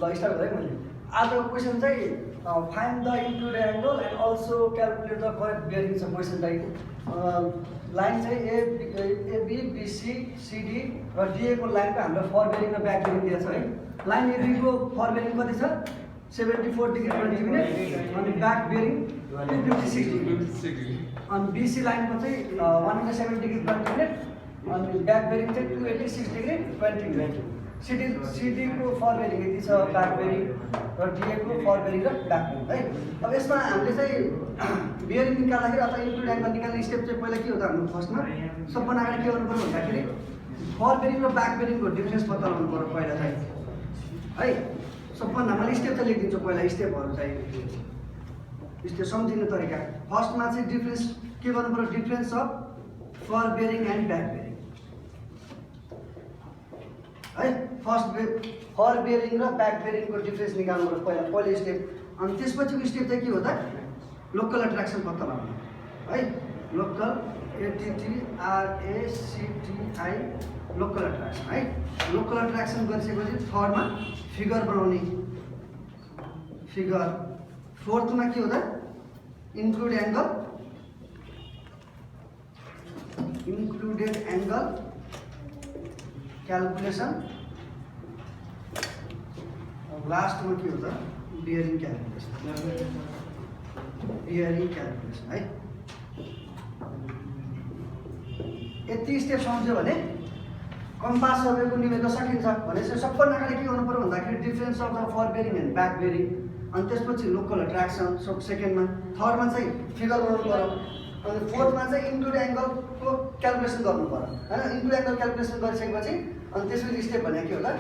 ल स्टार्ट गरेँ मैले। आजको क्वेसन चाहिँ find the include angle and also calculate the correct bearing छ क्वेसन चाहिँ। लाइन चाहिँ एबी बिसी सिडी र डिएको लाइनको हाम्रो फर बेयरिङ र ब्याक बेयरिङ दिएको छ है। लाइन एबीको फर बेयरिङ कति छ 74 डिग्री 20 मिनट अनि ब्याक बेयरिङ 256 डिग्री अनि बिसी लाइनको चाहिँ 107 डिग्री 20 मिनट अनि ब्याक बेयरिङ चाहिँ 286 डिग्री 20 मिनट। सिडीको फर बेयरिङ यति छ ब्याक बेयरिङ र डिएको फर बेयरिङ र ब्याक बेयरिङ है। अब यसमा हामीले चाहिँ बेयरिङ निकाल्दाखेरि अथवा इन्क्लुड एङ्गल निकाल्ने स्टेप चाहिँ पहिला के हो त हाम्रो फर्स्टमा सबभन्दा अगाडि के गर्नु पर्यो भन्दाखेरि फर बेयरिङ र ब्याक बेयरिङको डिफ्रेन्स पत्ता लगाउनु पर्यो पहिला चाहिँ है। सबभन्दा मैले स्टेप चाहिँ लेखिदिन्छु पहिला स्टेपहरू चाहिँ स्टेप सम्झिने तरिका। फर्स्टमा चाहिँ डिफ्रेन्स के गर्नु पर्यो difference of fore bearing and back bearing है। फर बेयरिङ र ब्याक बेयरिङको डिफ्रेन्स निकाल्नु पर्यो पहिलो स्टेप। अनि त्यसपछिको स्टेप चाहिँ के हो त लोकल एट्र्याक्सन पत्ता लगाउनु है। लोकल ATTRACTI लोकल एट्र्याक्सन है। लोकल एट्र्याक्सन गरिसकेपछि थर्डमा फिगर बनाउने फिगर। फोर्थमा के हो त include angle included angle calculation. लास्टमा के हो त बेयरिङ क्यालकुलेसन है। यति स्टेप सम्झ्यो भने कम्पास सर्भेको निवेदन सकिन्छ। भनेपछि सबभन्दा अगाडि के गर्नु पर्यो भन्दाखेरि difference of the fore bearing and back bearing अनि त्यसपछि लोकल एट्र्याक्सन सेकेन्डमा। थर्डमा चाहिँ फिगर बनाउनु पर्यो अनि फोर्थमा चाहिँ इन्क्लुड एङ्गलको क्यालकुलेसन गर्नु पर्यो होइन। इन्क्लुड एङ्गल क्यालकुलेसन गरिसकेपछि अनि त्यसपछि स्टेप भने के होला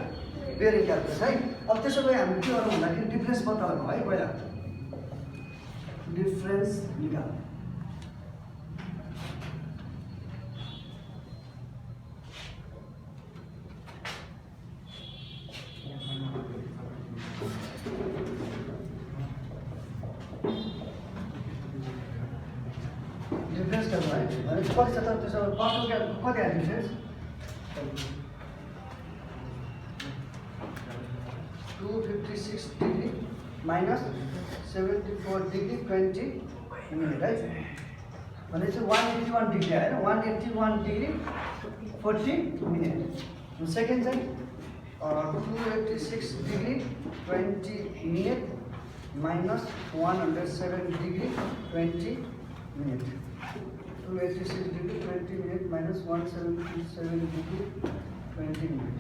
बेयरिङ क्यालकुलेसन है। अब त्यसो भए हामी के गर्नु भन्दाखेरि डिफ्रेन्स पत्ता लगाउँ है। पहिला डिफ्रेन्स निकाल्नु। डिफ्रेन्स गर्नु है भने कति छ त त्यसो फर्स्टको कति आयो difference 256 degree minus 74 degree 20 minute है। भनेपछि 181 डिग्री आयो 181 डिग्री 40 मिनट। सेकेन्ड चाहिँ 286 degree 20 minute minus 107 degree 20 minute. 286 degree 20 minute minus 177 degree 20 minute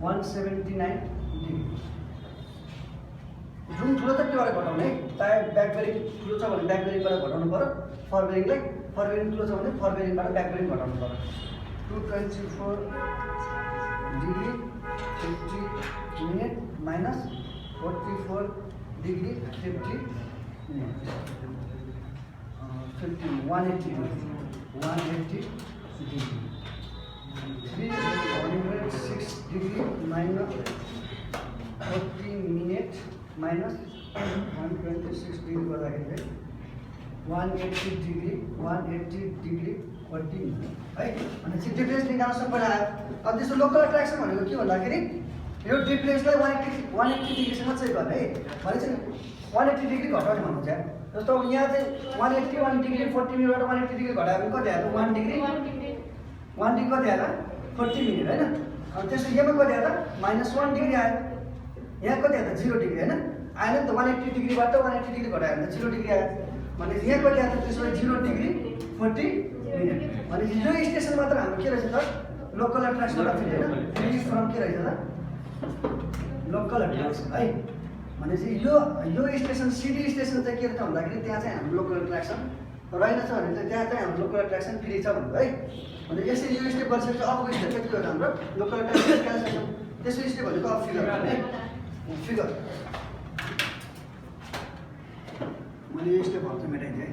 179 degree. जुन ठुलो त त्योबाट घटाउने है। चाहे ब्याक बेयरिङ ठुलो छ भने ब्याक बेयरिङबाट घटाउनु पर्यो। फर बेयरिङलाई फर बेयरिङ ठुलो छ भने फर बेयरिङबाट ब्याक बेयरिङ घटाउनु पर्यो। 224 degree 50 minute minus 44 degree 50 minute 180 degree 306 degree minus 40 minute minus 126 degree गर्दाखेरि 180 डिग्री 40 मिनट है। भनेपछि डिफ्रेन्स निकाल्न सबैलाई आयो। अब त्यसको लोकल एट्र्याक्सन भनेको के भन्दाखेरि यो डिफ्रेन्सलाई 180 डिग्रीसम्म चेक गर्ने है। भनेपछि 180 डिग्री घटाउने भन्नु चाहिँ जस्तो अब यहाँ चाहिँ 181 डिग्री 40 मिनटबाट 180 डिग्री घटायो भने कति आयो 1 डिग्री कति आयो 40 मिनट होइन। अनि त्यसो यहाँमा कति आयो -1 डिग्री आयो। यहाँ कति आयो 0 डिग्री होइन आएन नि त। 180 डिग्रीबाट 180 डिग्री घटायो भने 0 डिग्री आयो। भनेपछि यहाँ कति आयो त्यसो 0 डिग्री 40 मिनट। भनेपछि यो स्टेसन मात्र हाम्रो के रहेछ त लोकल एट्र्याक्सनबाट फेरि होइन फ्री फ्रम के रहेछ त लोकल एट्र्याक्सन है। भनेपछि यो स्टेसन सिडी स्टेसन चाहिँ के रहेछ भन्दाखेरि त्यहाँ चाहिँ हाम्रो लोकल एट्र्याक्सन रहेनछ भने चाहिँ त्यहाँ चाहिँ हाम्रो लोकल एट्र्याक्सन फ्री छ भन्नु है। भने यसरी यो स्टेप गरिसकेपछि अर्को स्टेप चाहिँ के हो हाम्रो लोकल एट्र्याक्सन क्याल्कुलेसन। त्यसको स्टेप भनेको अब फिगर है। फिगर मैले यो स्टेपहरू चाहिँ मेटाइदिएँ है।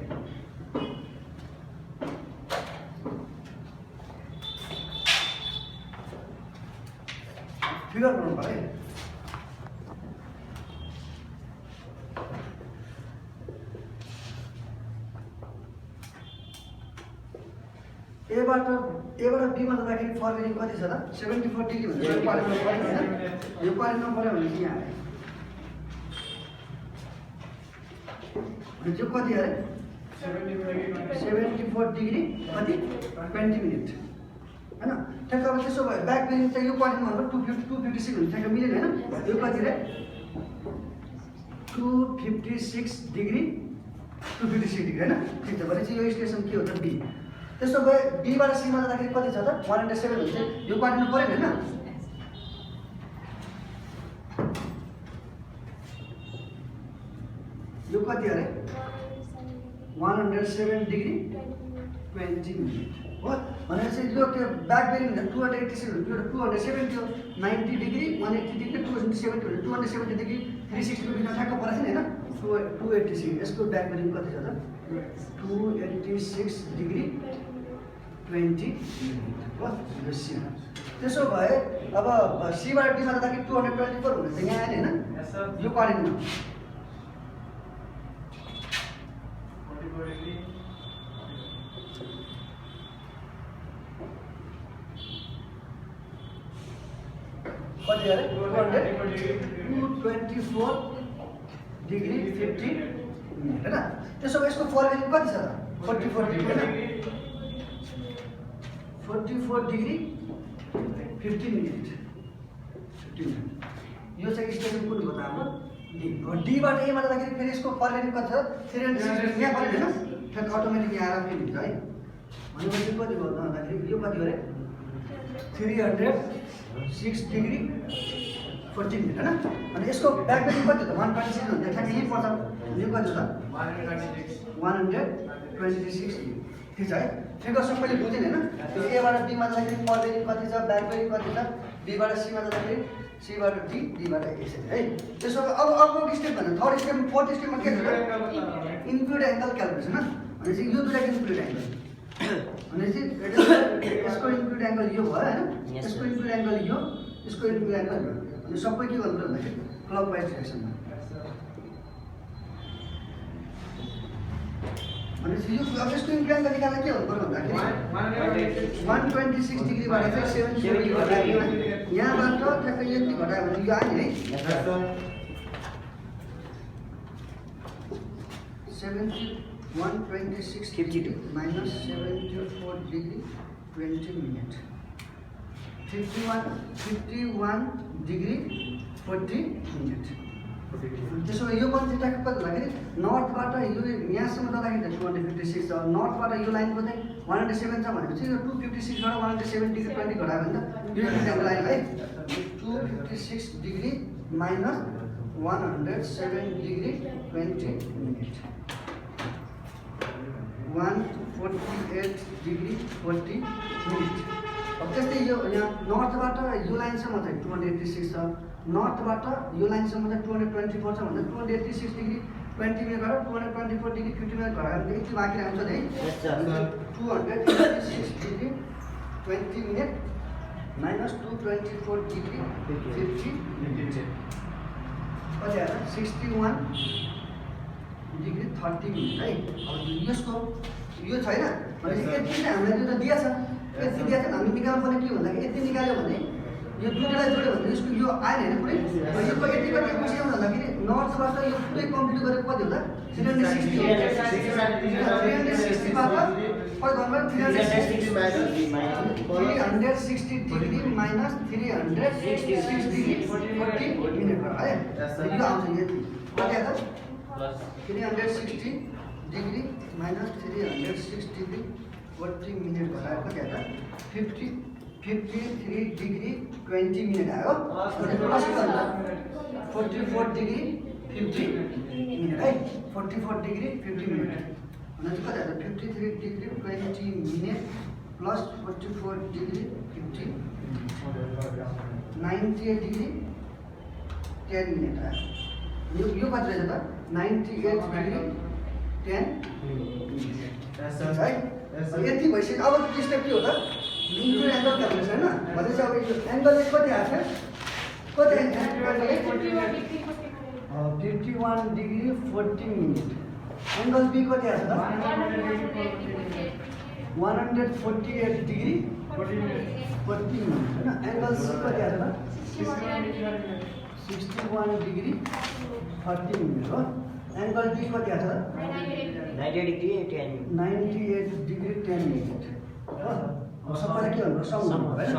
फिगर बनाउनु पर्यो है। एबाट एबाट बीमा जाँदाखेरि फर्मेटिङ कति छ त 74 डिग्री भनेर यो क्वाड्रेन्टमा पर्यो हैन यो क्वाड्रेन्टमा पर्यो भने चाहिँ यहाँ आयो यो कति अरे 74 डिग्री कति 20 मिनट हैन ठ्याक्क अब त्यसो भए ब्याक बेरिङ चाहिँ यो क्वाड्रेन्टमा हो 256 हुन्छ ठ्याक्क मिलेन हैन यो कति रे 256 डिग्री 256 डिग्री हैन ठीक छ भनेपछि यो स्टेसन के हो त बी त्यसो भए बीबाट सीमा जाँदाखेरि कति छ त 107 हुन्छ यो क्वाड्रेन्टमा परेन हैन यो कति अरे 107 डिग्री 20 मिनट हो भनेपछि यो के ब्याक बेरिङ 286 हुन्छ यो 270 हो 90 डिग्री 180 डिग्री 270 हुन्छ 270 डिग्री 360 डिग्री ठ्याक्क परेछ नि हैन 286 यसको ब्याक बेरिङ कति छ त 286 डिग्री 20 हो यो सी त्यसो भए अब सीबाट डीमा जाँदाखेरि 224 हुन्छ यहाँ आएन हैन यो क्वाड्रेन्टमा कति अरे 224 डिग्री 50 मिनट हैन त्यसो भए यसको फर्मेटिङ कति छ 44 डिग्री हैन 44 डिग्री 50 मिनट यो चाहिँ स्टेसन कुन हो त हाम्रो डी हो डीबाट एमा जाँदाखेरि फेरि यसको फर्मेटिङ कति छ 360 यहाँ पऱ्यो हैन ठ्याक्क अटोमेटिक यहाँ आएर फेरि हुन्छ है भनेपछि कति भयो त भन्दाखेरि यो कति हो रे 306 डिग्री 14 मिनट हैन अनि यसको ब्याक बेरिङ कति हो त 126 हुन्छ ठ्याक्क यही पर्छ यो कति हो त 126 ठीक छ है फिगर सबैले बुझेन हैन त्यो एबाट बीमा जाँदाखेरि फर्मेटिङ कति छ ब्याक बेरिङ कति छ बीबाट सीमा जाँदाखेरि सीबाट डी डीबाट यसरी है त्यसो अब अर्को स्टेप भन्नु थर्ड स्टेप फोर्थ स्टेपमा के छ इन्क्लुड एंगल क्याल्कुलेसन हैन भनेपछि यो दुईटा इन्क्लुड एंगल भनेपछि यसको इन्क्लुड एंगल यो भयो हैन यसको इन्क्लुड एंगल यो यसको इन्क्लुड एंगल यो अनि सबै के गर्नु भन्दाखेरि क्लकवाइज डाइरेक्सनमा भनेपछि यो अब यसको इन्क्लुड एंगल निकाल्न के गर्नु पर्यो भन्दाखेरि 126 डिग्रीबाट चाहिँ 70 डिग्री घटायो यहाँबाट ठ्याक्क यति घटायो भने यो आयो है 126 50 minus 74 degree 20 minute 51 degree 40 minute त्यसो भए यो पनि चाहिँ ट्याक्क कति लाग्यो नर्थबाट यो यहाँसम्म जाँदाखेरि 256 छ नर्थबाट यो लाइनको चाहिँ 107 छ भनेपछि यो 256 बाट 107 डिग्री 20 घटायो भने त यो ट्याक्क लाइन है 256 degree minus 107 degree 20 minute 148 degree 40 minute अब त्यस्तै यो यहाँ नर्थबाट यो लाइनसम्म चाहिँ 286 छ नर्थबाट यो लाइनसम्म चाहिँ 224 छ भन्दा 286 डिग्री 20 मिनट गरेर 224 डिग्री 50 मिनट घटायो भने यति बाँकी आउँछ नि है 286 degree 20 minute minus 224 degree 50 minute कति आयो 61 डिग्री 30 मिनट है अब यसको यो छैन भनेपछि यति नै हामीलाई त्यो त दिएछ यति दिएछ हामी निकाल्नु पर्ने के भन्दाखेरि यति निकाल्यो भने यो दुईटालाई जोड्यो भने यसको यो आएन हैन पुरै यसको यति कति खुसी आउँछ भन्दाखेरि नर्थबाट यो पुरै कम्प्लिट गरेको कति होला 360 बाट कति गर्नु 360 डिग्री minus 306 डिग्री 40 मिनट है यो आउँछ यति कति आयो त 360 डिग्री minus 306 डिग्री 40 मिनट घटाएर कति आयो त 53 डिग्री 20 मिनट आयो प्लस 44 डिग्री 50 मिनट है 44 डिग्री 50 मिनट भनेपछि कति आयो 53 degree 20 minute plus 44 degree 50 98 degree 10 minute आयो यो कति रहेछ त 98 डिग्री 10 मिनट है यति भइसक्यो अब त्यो स्टेप के हो त इन्क्लुड एंगल क्याल्कुलेसन हैन भनेपछि अब यो एंगल कति आछ कति angle 51 degree 40 minute angle B कति आछ त 148 डिग्री 40 मिनट है ना। एंगल सी कति आयो त 61 डिग्री 30 मिनट हो। एंगल डी कति आयो त 98 डिग्री 10 मिनट 98 डिग्री 10 मिनट हो। अब सबैले के भन्नु सक्नु हैन।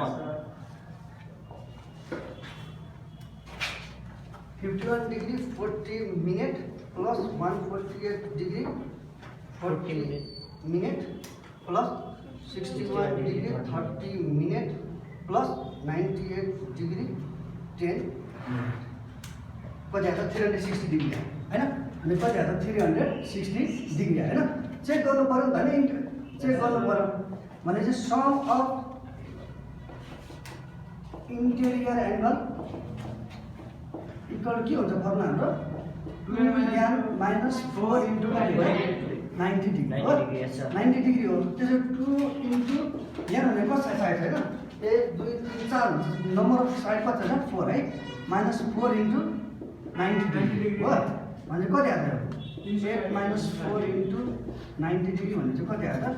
51 degree 40 minute plus 148 degree 40 minute plus 61 degree 30 minute plus 98 degree 10 minute कति आयो 360 डिग्री हैन। अनि कति आयो 360 डिग्री हैन। चेक गर्नु पर्यो नि त हैन। चेक गर्नु पर्यो भने चाहिँ sum of interior angle equal के हुन्छ फर्मुला हाम्रो 2n minus 4 into 90 डिग्री हो। 90 डिग्री हो। त्यसो 2 into यहाँ भने कस्तो साइड हैन 1 2 3 4 हुन्छ। नम्बर अफ साइड कति छ 4 है minus 4 into 90 डिग्री हो। भने कति आयो 8 minus 4 into 90 डिग्री भने चाहिँ कति आयो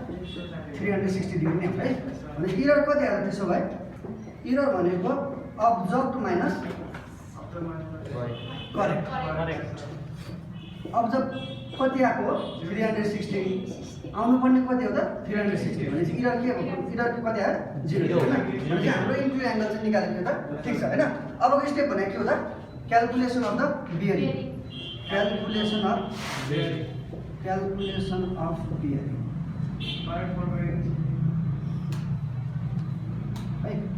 360 डिग्री नै है। भने इरर कति आयो त्यसो भए इरर भनेको अब्जर्भ माइनस करेक्ट। अब्जर्भ कति आएको 360 आउनु पर्ने कति हो त 360 भने चाहिँ इरर के हो इरर कति आयो 0 हैन। भने चाहिँ हाम्रो इन्क्लुड एंगल चाहिँ निकालेको त ठीक छ हैन। अबको स्टेप भने के हो त calculation of the bearing calculation of bearing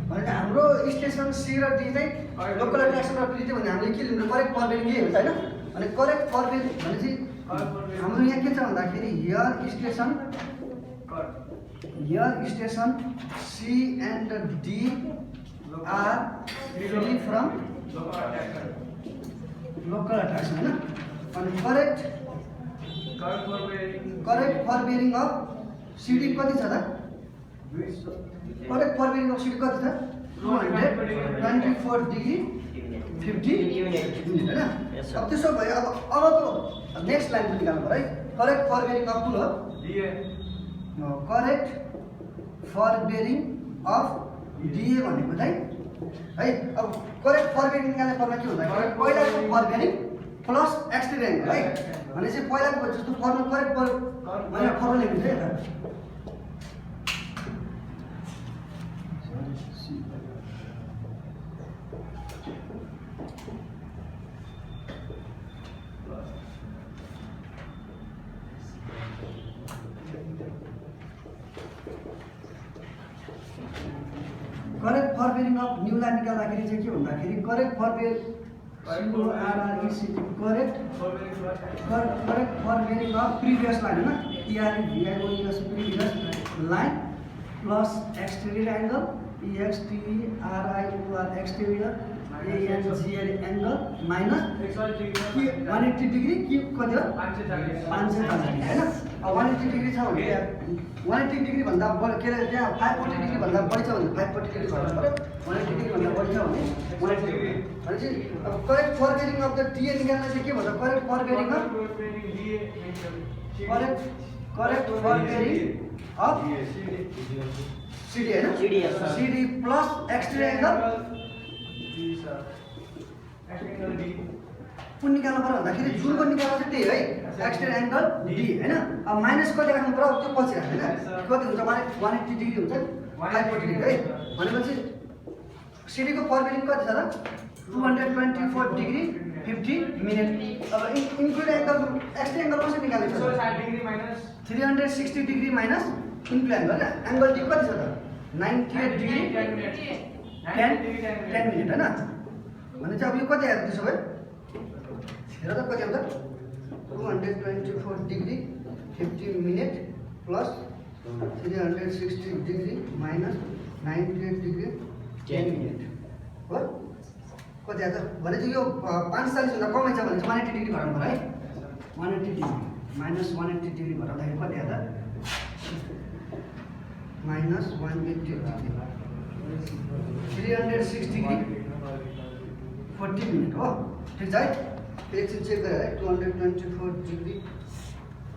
भने हाम्रो स्टेसन सी र डी चाहिँ लोकल अट्र्याक्सन र प्रिटी भने हामीले के लिनु करेक्ट फर्मेटिङ के हुन्छ हैन। अनि करेक्ट फर्मेटिङ भने चाहिँ हाम्रो यहाँ के छ भन्दाखेरि here station C and D are free from local attraction हैन। अनि करेक्ट फर्मेटिङ अफ सीडी कति छ त करेक्ट फर्मेटिङ अफ सीडी कति छ 224 डिग्री 50 मिनट हैन। अब त्यसो भए अबको नेक्स्ट लाइन पनि निकाल्नु पर्यो है। करेक्ट फर्मेटिङ अफ कुन हो करेक्ट फर्मेटिङ अफ डीए भनेको चाहिँ है। अब करेक्ट फर्मेटिङ निकाल्ने फर्मुला के हुन्छ पहिलाको फर्मेटिङ प्लस एक्सटेरियर एंगल है। भने चाहिँ पहिलाको जस्तो फर्मुला करेक्ट मैले फर्मुला लेख्नु है त correct formatting of new line निकाल्दाखेरि चाहिँ के भन्दाखेरि correct formatting of previous line हैन previous line plus exterior angle EXTERIOR exterior ANGL angle minus 180 degree के कति हो 540 डिग्री हैन। अब 180 डिग्री छ भने 180 डिग्री भन्दा के अरे त्यहाँ 540 डिग्री भन्दा बढी छ भने 540 डिग्री गर्नु पर्यो। 180 डिग्री भन्दा बढी छ भने 180 डिग्री भने चाहिँ अब correct formatting of the TA निकाल्न चाहिँ के भन्छ करेक्ट फर्मेटिङ अफ सीडी हैन सीडी प्लस एक्सटेरियर एंगल कुन निकाल्नु पर्यो भन्दाखेरि जुनको निकाल्नु चाहिँ त्यही है एक्सटेरियर एंगल डी हैन। अब माइनस कति राख्नु पर्यो त्यो पछि राख्नु हैन। कति हुन्छ 180 डिग्री हुन्छ 540 डिग्री है। भनेपछि सीडी को फर्मेटिङ कति छ त 224 डिग्री 50 मिनट। अब इन्क्लुड एंगल एक्सटेरियर एंगल कसरी निकाल्नु छ 360 degree minus include angle angle D कति छ त 98 डिग्री 10 मिनट हैन। भने चाहिँ अब यो कति आयो त्यसो भए हेर त कति आउँछ 224 degree 50 minute plus 360 degree minus 98 degree 10 minute हो कति आयो त भने चाहिँ यो 540 भन्दा कमै छ भने चाहिँ 180 डिग्री घटाउनु पर्यो है। 180 डिग्री माइनस 180 डिग्री घटाउँदाखेरि कति आयो त माइनस 180 360 डिग्री 40 मिनट हो ठीक छ है। एकछिन चेक गरेर है 224 degree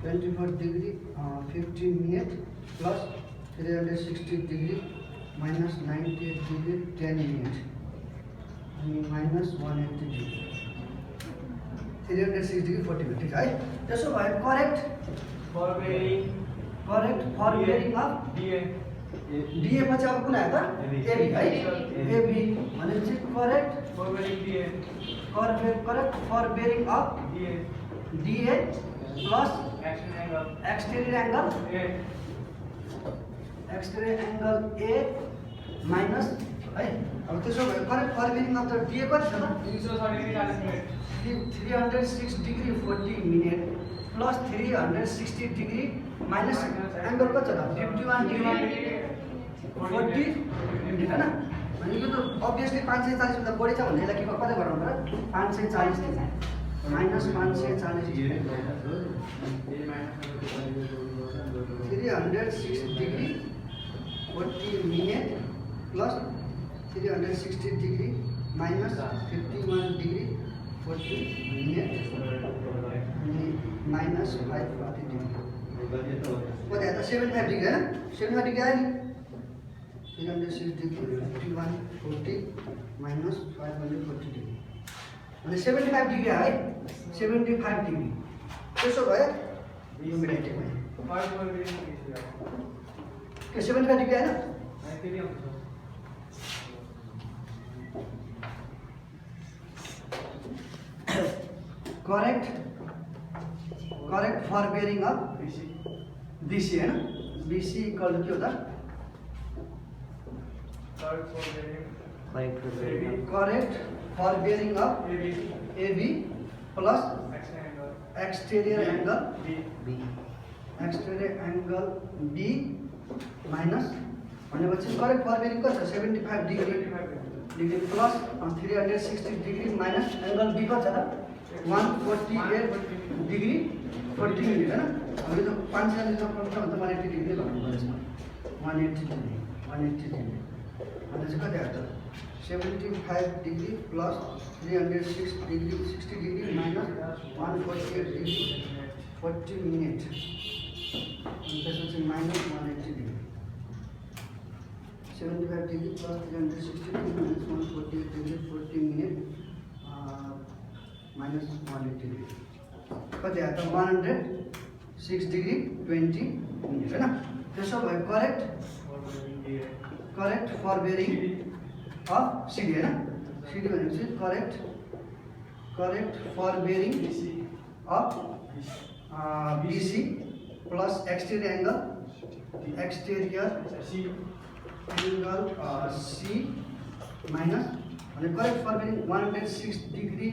50 minute plus 360 degree minus 98 degree 10 minute अनि माइनस 180 डिग्री 306 डिग्री 40 मिनट ठिक है त्यसो भए correct forbearing fore bearing of DA पछि अब कुन आयो त एबी है एबी भनेपछि correct forbearing DA correct fore bearing of DA DA plus action angle exterior angle A A minus है अब त्यसो भए correct fore bearing of the DA कति छ त 306 degree 40 minute plus 360 degree minus angle कति छ त 51 डिग्री 40 मिनट हैन अनि यो त अभियसली 540 भन्दा बढी छ भने यसलाई के कति गराउनु पर्यो 540 degree minus 540 degree 306 degree 40 minute plus 360 degree minus 51 degree 40 minute अनि माइनस 540 डिग्री कति आयो त 75 डिग्री हैन 75 डिग्री आयो नि 306 डिग्री 51 40 माइनस 540 डिग्री अनि 75 डिग्री आयो है 75 डिग्री त्यसो भए यो मिलाइटे भयो के 75 डिग्री आएन करेक्ट फर्बेरिङ अफ बीसी हैन बीसी इक्वल टु के हो त correct fore bearing of AB plus exterior angle B minus भनेपछि करेक्ट फर्बेरिङ कति छ 75 degree plus 360 degree minus angle B कति छ त 148 डिग्री 40 मिनट हैन अब यो त 540 भन्दा 180 डिग्री भन्नु पर्छ 180 डिग्री अनि चाहिँ कति आयो त 75 degree plus 306 degree 60 degree minus 148 degree 40 minute अनि त्यसपछि minus 180 degree 75 degree plus 360 degree minus 148 degree 40 minute minus 180 degree कति आयो त 106 डिग्री 20 मिनट हैन त्यसो भए करेक्ट फर्बेरिङ अफ सिडी हैन सिडी भनेपछि correct fore bearing of BC plus exterior angle C minus अनि करेक्ट फर्बेरिङ 106 डिग्री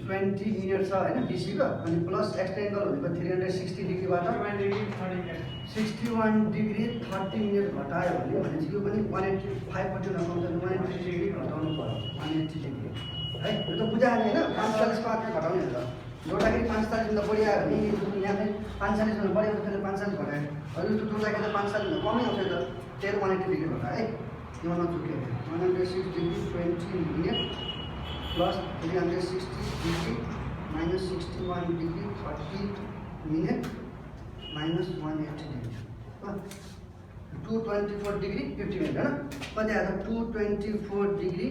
20 मिनट छ हैन बीसी को अनि प्लस एक्सटेरियर एंगल भनेको 360 डिग्रीबाट 61 डिग्री 30 मिनट घटायो भने यो पनि 185 पट्टि नकाउँदा 180 डिग्री घटाउनु पर्यो 180 डिग्री है यो त बुझाएन हैन 45 मात्र घटाउने हो त जोड्दाखेरि 540 भन्दा बढी आयो भने यहाँ चाहिँ 540 भन्दा बढी आउँछ त्यसले 540 घटायो अरु यो जोड्दाखेरि त 540 भन्दा कमै आउँछ त त्यसले 180 डिग्री घटायो है यो नचुक्यो 106 degree 20 minute plus 360 degree minus 61 degree 30 minute minus 180 degree 224 degree 50 minute हैन कति आयो त 224 डिग्री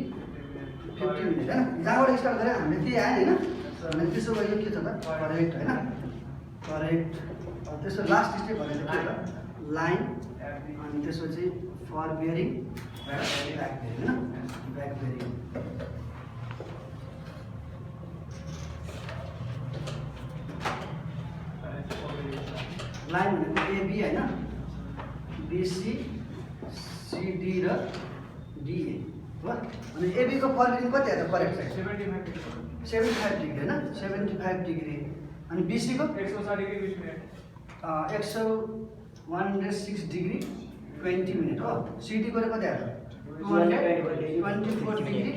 50 मिनट हैन जहाँबाट स्टार्ट गरे हामीले त्यही आयो हैन अनि त्यसो भए यो के छ त करेक्ट हैन करेक्ट त्यसो लास्ट स्टेप भनेको के हो त लाइन अनि त्यसपछि फर्बेरिङ ब्याक बेरिङ हैन ब्याक बेरिङ लाइन भनेको एबी हैन बीसी सीडी र डीए हो अनि एबी को फर्बेरिङ कति आयो त करेक्ट छ 75 डिग्री हैन 75 डिग्री अनि बीसी को 160 डिग्री 20 मिनट 106 डिग्री 20 मिनट हो सीडी को कति आयो 224 डिग्री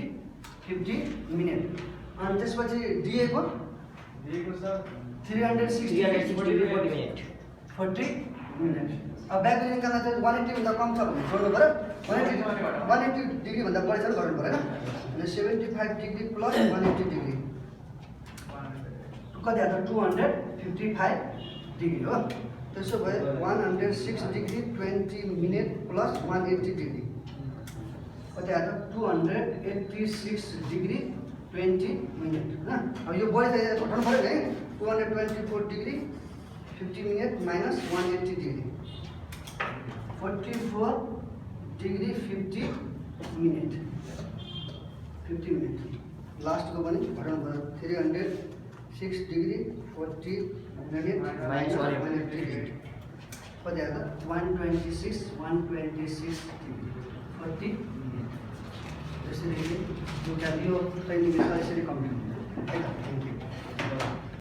50 मिनट अनि त्यसपछि डीए को सर 360 डिग्री 40 मिनट 40 मिनट अब ब्याक बेरिङ गर्न चाहिँ 180 भन्दा कम छ भने जोड्नु पर्यो 180 डिग्री भन्दा बढी छ भने गर्नु पर्यो हैन अनि 75 डिग्री प्लस 180 डिग्री कति आयो त 255 डिग्री हो त्यसो भए 106 डिग्री 20 मिनट प्लस 180 डिग्री कति आयो त 286 डिग्री 20 मिनट हैन। अब यो बढी चाहिँ घटाउनु पर्यो है। 224 degree 50 minute minus 180 degree 44 degree 50 minute 50 minute last को पनि घटाउनु पर्यो। 306 डिग्री 40 मिनट माइनस 180 डिग्री कति आयो त 126 डिग्री 40 मिनट। यसरी एउटा यो 20 मिनटमा यसरी कम्प्लिट हुन्छ है त। Thank you.